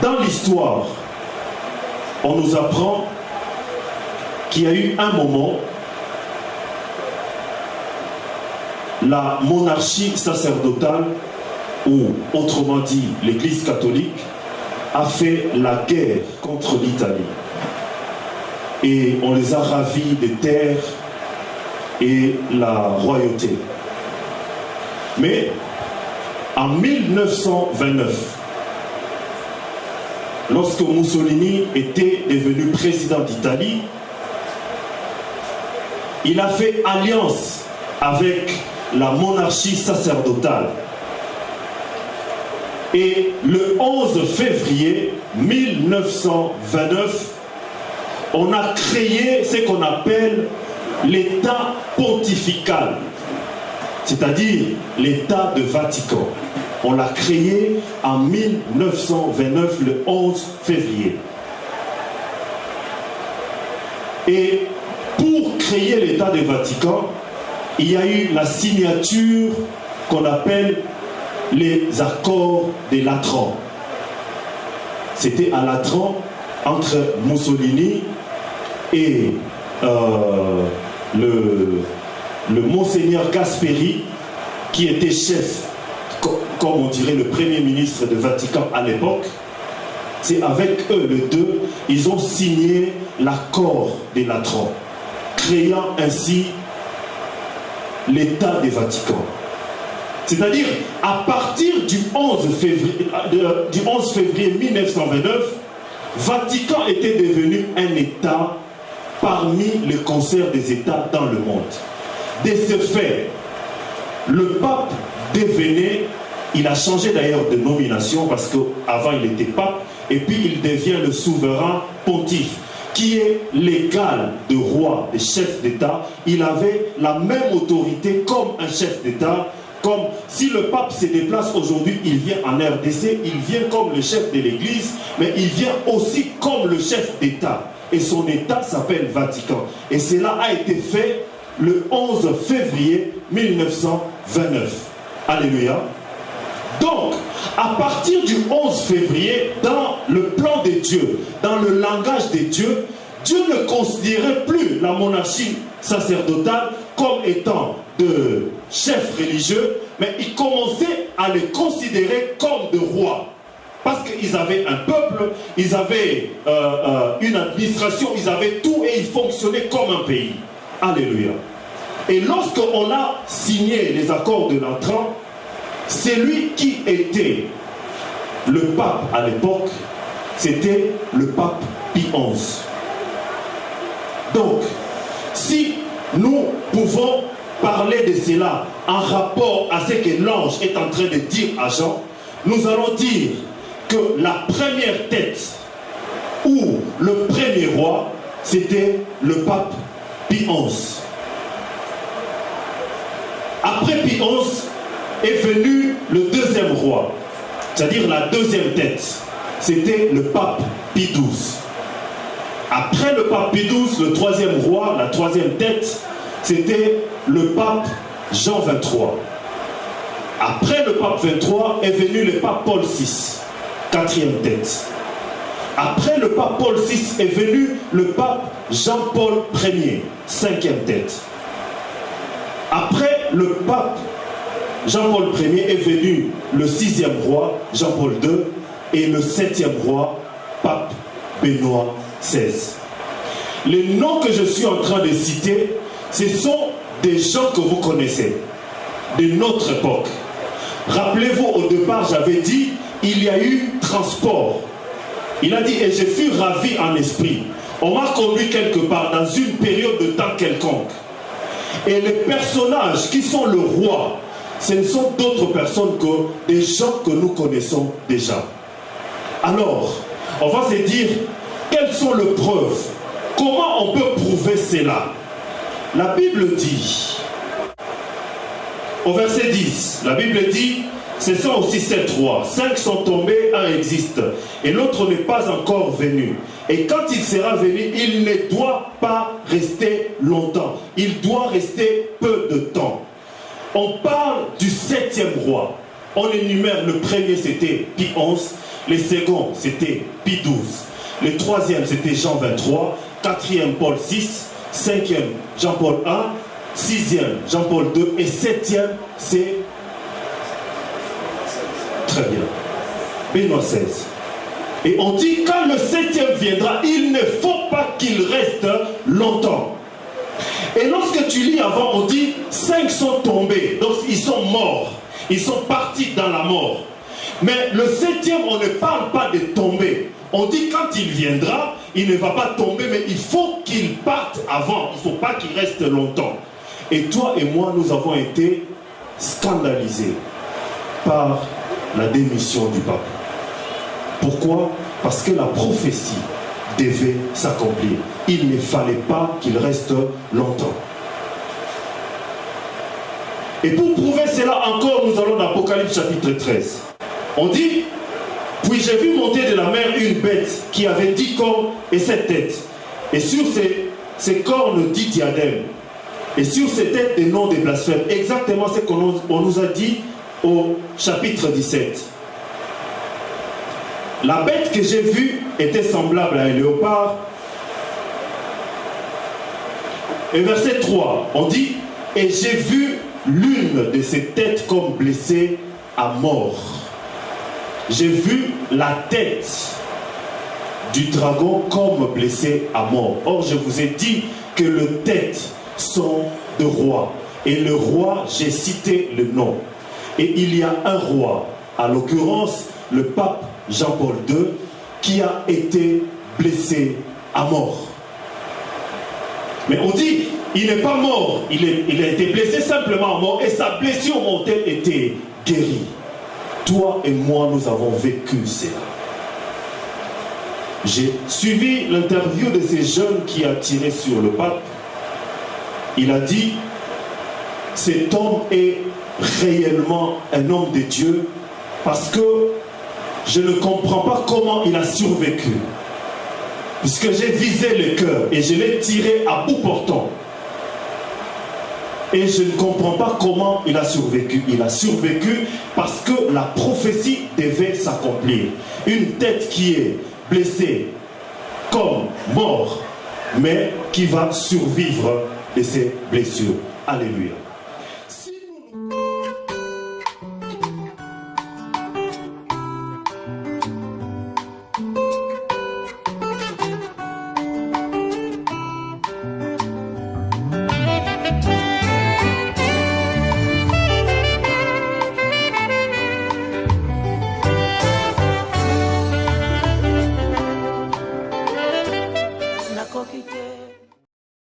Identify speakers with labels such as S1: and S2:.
S1: Dans l'histoire, on nous apprend qu'il y a eu un moment, la monarchie sacerdotale, ou autrement dit l'Église catholique, a fait la guerre contre l'Italie. Et on les a ravis des terres et la royauté. Mais en 1929, lorsque Mussolini était devenu président d'Italie, il a fait alliance avec la monarchie sacerdotale. Et le 11 février 1929, on a créé ce qu'on appelle l'État pontifical, c'est-à-dire l'État de Vatican. On l'a créé en 1929, le 11 février. Et pour créer l'État de Vatican, il y a eu la signature qu'on appelle les accords de Latran. C'était à Latran, entre Mussolini et le monseigneur Gasperi, qui était chef, comme on dirait le premier ministre de Vatican à l'époque. C'est avec eux, les deux, ils ont signé l'accord de Latran, créant ainsi l'État du Vatican. C'est-à-dire, à partir du 11 février 1929, Vatican était devenu un État parmi le concert des États dans le monde. De ce fait, le pape devenait, il a changé d'ailleurs de nomination parce qu'avant il était pape, et puis il devient le souverain pontife, qui est l'égal de roi, de chef d'État. Il avait la même autorité comme un chef d'État. Comme si le pape se déplace aujourd'hui, il vient en RDC, il vient comme le chef de l'Église, mais il vient aussi comme le chef d'État. Et son État s'appelle Vatican. Et cela a été fait le 11 février 1929. Alléluia. Donc, à partir du 11 février, dans le plan de Dieu, dans le langage de Dieu, Dieu ne considérait plus la monarchie sacerdotale comme étant de chefs religieux, mais il commençait à les considérer comme de rois. Parce qu'ils avaient un peuple, ils avaient une administration, ils avaient tout et ils fonctionnaient comme un pays. Alléluia. Et lorsqu'on a signé les accords de Latran, c'est lui qui était le pape à l'époque, c'était le pape Pie XI. Donc, si nous pouvons parler de cela en rapport à ce que l'ange est en train de dire à Jean, nous allons dire que la première tête ou le premier roi, c'était le pape Pie XI. Après Pie XI est venu le deuxième roi, c'est-à-dire la deuxième tête, c'était le pape Pie XII. Après le pape Pie XII, le troisième roi, la troisième tête, c'était le pape Jean XXIII. Après le pape 23 est venu le pape Paul VI, quatrième tête. Après le pape Paul VI est venu le pape Jean-Paul Ier, cinquième tête. Après le pape Jean-Paul Ier est venu le sixième roi, Jean-Paul II, et le septième roi, pape Benoît XVI. Les noms que je suis en train de citer, ce sont des gens que vous connaissez, de notre époque. Rappelez-vous, au départ, j'avais dit, il y a eu transport. Il a dit, et je fus ravi en esprit. On m'a conduit quelque part, dans une période de temps quelconque. Et les personnages qui sont le roi, ce ne sont d'autres personnes que des gens que nous connaissons déjà. Alors, on va se dire, quelles sont les preuves? Comment on peut prouver cela? La Bible dit, au verset 10, la Bible dit, ce sont aussi 7 rois. 5 sont tombés, un existe. Et l'autre n'est pas encore venu. Et quand il sera venu, il ne doit pas rester longtemps. Il doit rester peu de temps. On parle du 7e roi. On énumère, le premier c'était Pie XI, Les seconds, c'était Pie XII. Le troisième, c'était Jean 23. Quatrième, Paul VI. Cinquième, Jean-Paul I. Sixième, Jean-Paul II. Et septième, c'est... Très bien. Benoît XVI. Et on dit, quand le septième viendra, il ne faut pas qu'il reste longtemps. Et lorsque tu lis avant, on dit, 5 sont tombés. Donc, ils sont morts. Ils sont partis dans la mort. Mais le septième, on ne parle pas de tomber. On dit quand il viendra, il ne va pas tomber, mais il faut qu'il parte avant. Il ne faut pas qu'il reste longtemps. Et toi et moi, nous avons été scandalisés par la démission du pape. Pourquoi? Parce que la prophétie devait s'accomplir. Il ne fallait pas qu'il reste longtemps. Et pour prouver cela encore, nous allons dans Apocalypse chapitre 13. On dit, puis j'ai vu monter de la mer une bête qui avait 10 cornes et 7 têtes. Et sur ses cornes 10 diadèmes. Et sur ses têtes des noms des blasphèmes. Exactement ce qu'on nous a dit au chapitre 17. La bête que j'ai vue était semblable à un léopard. Et verset 3, on dit, et j'ai vu l'une de ses têtes comme blessée à mort. J'ai vu la tête du dragon comme blessée à mort. Or, je vous ai dit que les têtes sont de rois. Et le roi, j'ai cité le nom. Et il y a un roi, à l'occurrence le pape Jean-Paul II, qui a été blessé à mort. Mais on dit, il n'est pas mort, il a été blessé simplement à mort et sa blessure mortelle était guérie. Toi et moi, nous avons vécu cela. J'ai suivi l'interview de ces jeunes qui a tiré sur le pape. Il a dit, cet homme est réellement un homme de Dieu parce que je ne comprends pas comment il a survécu. Puisque j'ai visé le cœur et je l'ai tiré à bout portant. Et je ne comprends pas comment il a survécu. Il a survécu parce que la prophétie devait s'accomplir. Une tête qui est blessée comme mort, mais qui va survivre de ses blessures. Alléluia.